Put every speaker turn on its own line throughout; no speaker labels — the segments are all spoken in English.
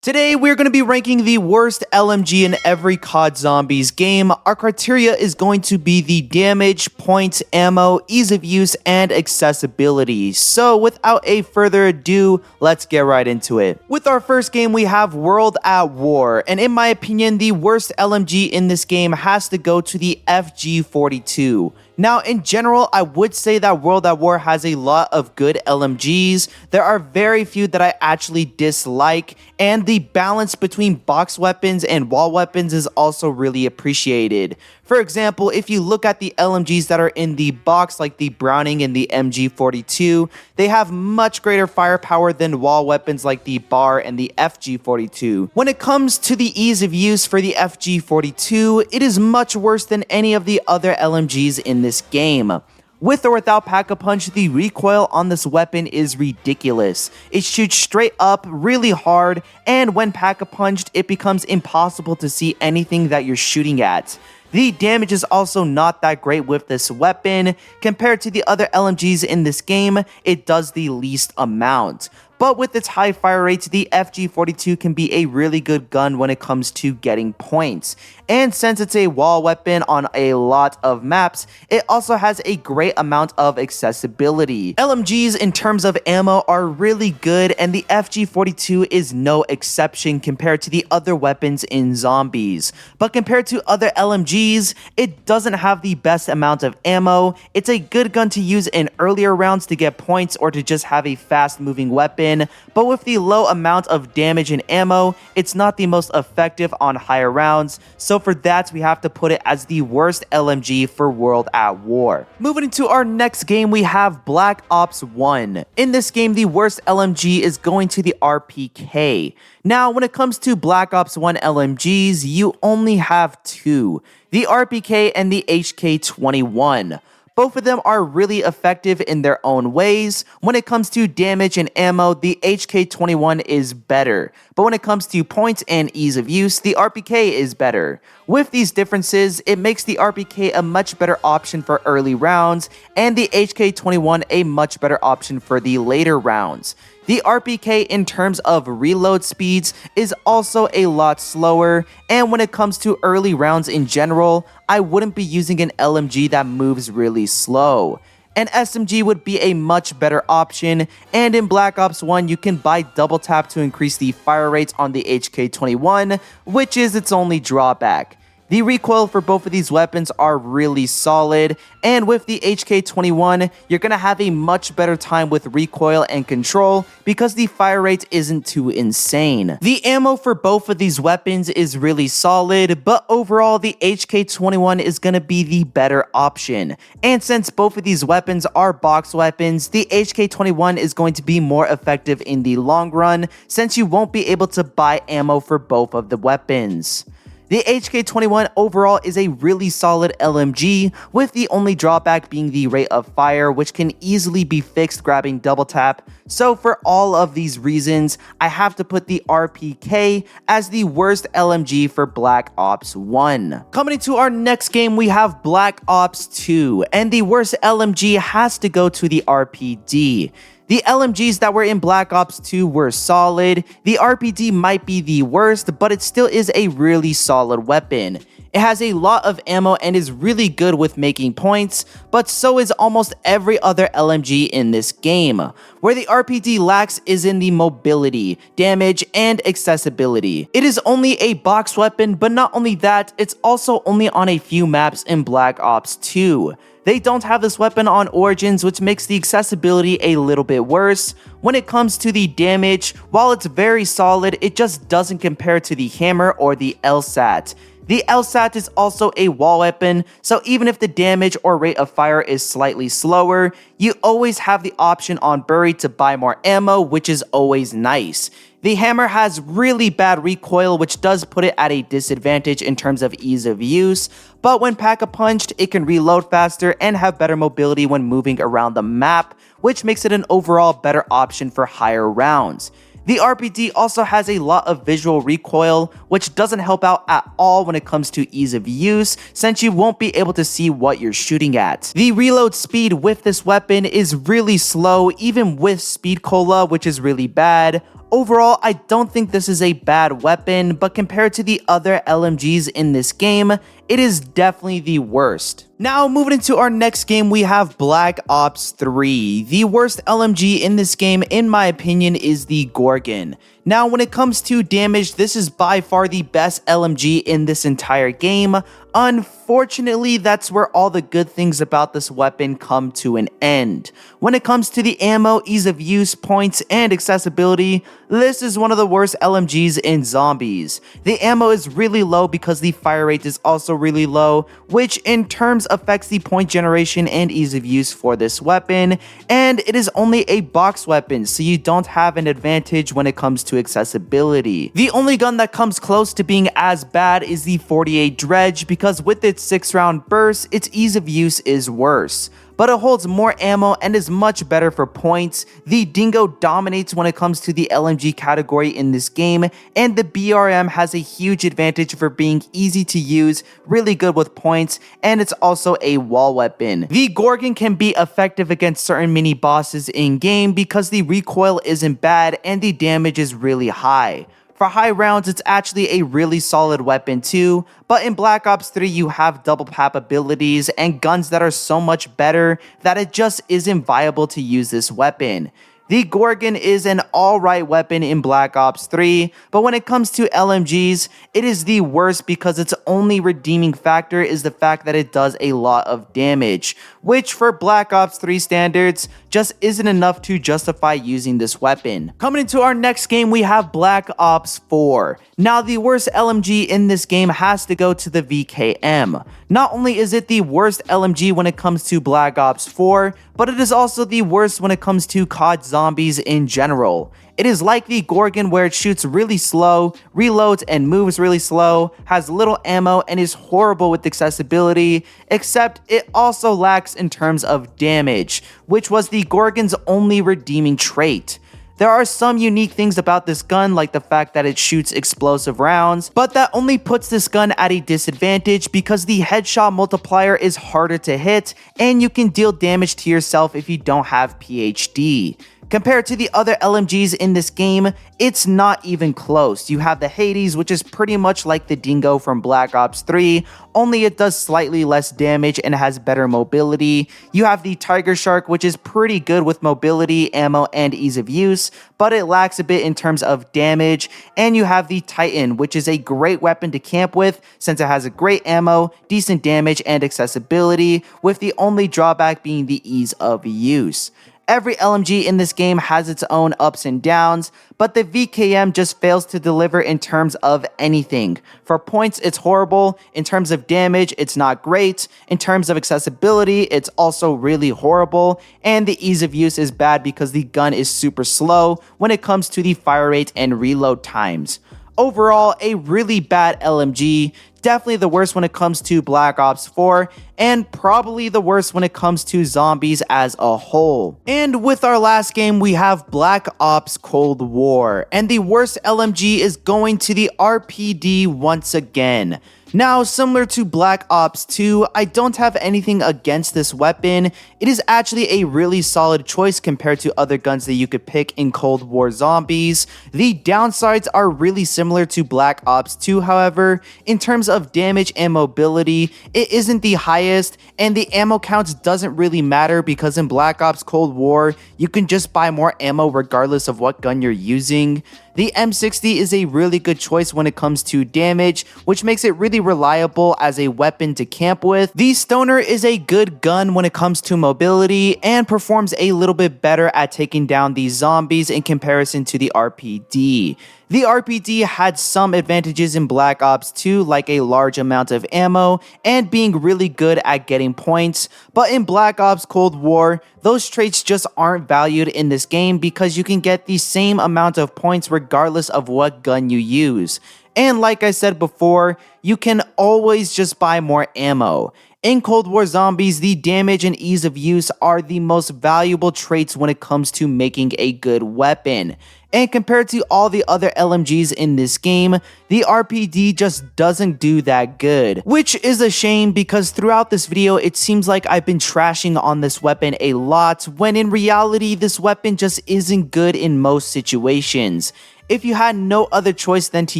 Today, we're going to be ranking the worst LMG in every COD Zombies game. Our criteria is going to be the damage, points, ammo, ease of use, and accessibility. So, without a further ado, let's get right into it. With our first game, we have World at War, and in my opinion, the worst LMG in this game has to go to the FG42. Now, in general, I would say that World at War has a lot of good LMGs. There are very few that I actually dislike, and the balance between box weapons and wall weapons is also really appreciated. For example, if you look at the LMGs that are in the box, like the Browning and the MG42, they have much greater firepower than wall weapons like the BAR and the FG42. When it comes to the ease of use for the FG42, it is much worse than any of the other LMGs in this game. With or without Pack-a-Punch, the recoil on this weapon is ridiculous. It shoots straight up, really hard, and when Pack-a-Punched, it becomes impossible to see anything that you're shooting at. The damage is also not that great with this weapon. Compared to the other LMGs in this game, it does the least amount. But with its high fire rates, the FG42 can be a really good gun when it comes to getting points. And since it's a wall weapon on a lot of maps, it also has a great amount of accessibility. LMGs in terms of ammo are really good, and the FG42 is no exception compared to the other weapons in Zombies. But compared to other LMGs, it doesn't have the best amount of ammo. It's a good gun to use in earlier rounds to get points or to just have a fast moving weapon. But with the low amount of damage and ammo, it's not the most effective on higher rounds, so for that we have to put it as the worst LMG for World at War. Moving into our next game, we have Black Ops 1. In this game, the worst LMG is going to the RPK. Now, when it comes to Black Ops 1 LMGs, you only have two, the RPK and the HK21. Both of them are really effective in their own ways. When it comes to damage and ammo, the HK21 is better. But when it comes to points and ease of use, the RPK is better. With these differences, it makes the RPK a much better option for early rounds, and the HK21 a much better option for the later rounds. The RPK in terms of reload speeds is also a lot slower, and when it comes to early rounds in general, I wouldn't be using an LMG that moves really slow. An SMG would be a much better option, and in Black Ops 1 you can buy double tap to increase the fire rates on the HK21, which is its only drawback. The recoil for both of these weapons are really solid, and with the HK21, you're going to have a much better time with recoil and control because the fire rate isn't too insane. The ammo for both of these weapons is really solid, but overall the HK21 is going to be the better option. And since both of these weapons are box weapons, the HK21 is going to be more effective in the long run since you won't be able to buy ammo for both of the weapons. The HK21 overall is a really solid LMG, with the only drawback being the rate of fire, which can easily be fixed grabbing double tap. So for all of these reasons, I have to put the RPK as the worst LMG for Black Ops 1. Coming into our next game, we have Black Ops 2, and the worst LMG has to go to the RPD. The LMGs that were in Black Ops 2 were solid. The RPD might be the worst, but it still is a really solid weapon. It has a lot of ammo and is really good with making points, but so is almost every other LMG in this game. Where the RPD lacks is in the mobility, damage, and accessibility. It is only a box weapon, but not only that, it's also only on a few maps in Black Ops 2. They don't have this weapon on Origins, which makes the accessibility a little bit worse. When it comes to the damage, while it's very solid, it just doesn't compare to the Hammer or the LSAT. The LSAT is also a wall weapon, so even if the damage or rate of fire is slightly slower, you always have the option on Bury to buy more ammo, which is always nice. The Hammer has really bad recoil, which does put it at a disadvantage in terms of ease of use, but when Pack-a-Punched, it can reload faster and have better mobility when moving around the map, which makes it an overall better option for higher rounds. The RPD also has a lot of visual recoil, which doesn't help out at all when it comes to ease of use, since you won't be able to see what you're shooting at. The reload speed with this weapon is really slow, even with Speed Cola, which is really bad. Overall, I don't think this is a bad weapon, but compared to the other LMGs in this game, it is definitely the worst. Now, moving into our next game, we have Black Ops 3. The worst LMG in this game, in my opinion, is the Gorgon. Now, when it comes to damage, this is by far the best LMG in this entire game. Unfortunately, that's where all the good things about this weapon come to an end. When it comes to the ammo, ease of use, points, and accessibility, this is one of the worst LMGs in zombies. The ammo is really low because the fire rate is also really low, which in terms affects the point generation and ease of use for this weapon, and it is only a box weapon, so you don't have an advantage when it comes to accessibility. The only gun that comes close to being as bad is the 48 Dredge, because with its 6-round burst, its ease of use is worse. But it holds more ammo and is much better for points. The Dingo dominates when it comes to the LMG category in this game, and the BRM has a huge advantage for being easy to use, really good with points, and it's also a wall weapon. The Gorgon can be effective against certain mini bosses in game because the recoil isn't bad and the damage is really high. For high rounds, it's actually a really solid weapon too, but in Black Ops 3 you have double pap abilities and guns that are so much better that it just isn't viable to use this weapon. The Gorgon is an alright weapon in Black Ops 3, but when it comes to LMGs, it is the worst because its only redeeming factor is the fact that it does a lot of damage, which for Black Ops 3 standards just isn't enough to justify using this weapon. Coming into our next game, we have Black Ops 4. Now, the worst LMG in this game has to go to the VKM. Not only is it the worst LMG when it comes to Black Ops 4, but it is also the worst when it comes to COD Zombies in general. It is like the Gorgon where it shoots really slow, reloads and moves really slow, has little ammo, and is horrible with accessibility, except it also lacks in terms of damage, which was the Gorgon's only redeeming trait. There are some unique things about this gun, like the fact that it shoots explosive rounds, but that only puts this gun at a disadvantage because the headshot multiplier is harder to hit, and you can deal damage to yourself if you don't have PhD. Compared to the other LMGs in this game, it's not even close. You have the Hades, which is pretty much like the Dingo from Black Ops 3, only it does slightly less damage and has better mobility. You have the Tiger Shark, which is pretty good with mobility, ammo, and ease of use, but it lacks a bit in terms of damage. And you have the Titan, which is a great weapon to camp with since it has a great ammo, decent damage, and accessibility, with the only drawback being the ease of use. Every LMG in this game has its own ups and downs, but the VKM just fails to deliver in terms of anything. For points, it's horrible. In terms of damage, it's not great. In terms of accessibility, it's also really horrible. And the ease of use is bad because the gun is super slow when it comes to the fire rate and reload times. Overall, a really bad LMG, definitely the worst when it comes to Black Ops 4, and probably the worst when it comes to zombies as a whole. And with our last game, we have Black Ops Cold War, and the worst LMG is going to the RPD once again. Now, similar to Black Ops 2, I don't have anything against this weapon. It is actually a really solid choice compared to other guns that you could pick in Cold War Zombies. The downsides are really similar to Black Ops 2, however. In terms of damage and mobility, it isn't the highest, and the ammo counts doesn't really matter because in Black Ops Cold War, you can just buy more ammo regardless of what gun you're using. The M60 is a really good choice when it comes to damage, which makes it really reliable as a weapon to camp with. The Stoner is a good gun when it comes to mobility and performs a little bit better at taking down these zombies in comparison to the RPD. The RPD had some advantages in Black Ops 2, like a large amount of ammo and being really good at getting points, but in Black Ops Cold War, those traits just aren't valued in this game because you can get the same amount of points regardless of what gun you use. And like I said before, you can always just buy more ammo. In Cold War Zombies, the damage and ease of use are the most valuable traits when it comes to making a good weapon. And compared to all the other LMGs in this game, the RPD just doesn't do that good. Which is a shame because throughout this video, it seems like I've been trashing on this weapon a lot, when in reality, this weapon just isn't good in most situations. If you had no other choice than to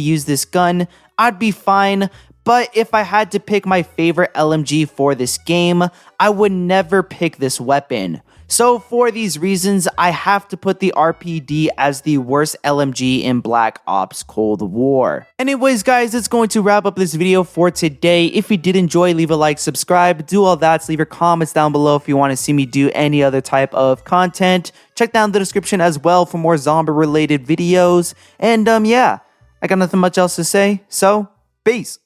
use this gun, I'd be fine. But if I had to pick my favorite LMG for this game, I would never pick this weapon. So for these reasons, I have to put the RPD as the worst LMG in Black Ops Cold War. Anyways guys, that's going to wrap up this video for today. If you did enjoy, leave a like, subscribe, do all that. Leave your comments down below if you want to see me do any other type of content. Check down the description as well for more zombie related videos. And yeah, I got nothing much else to say, so peace.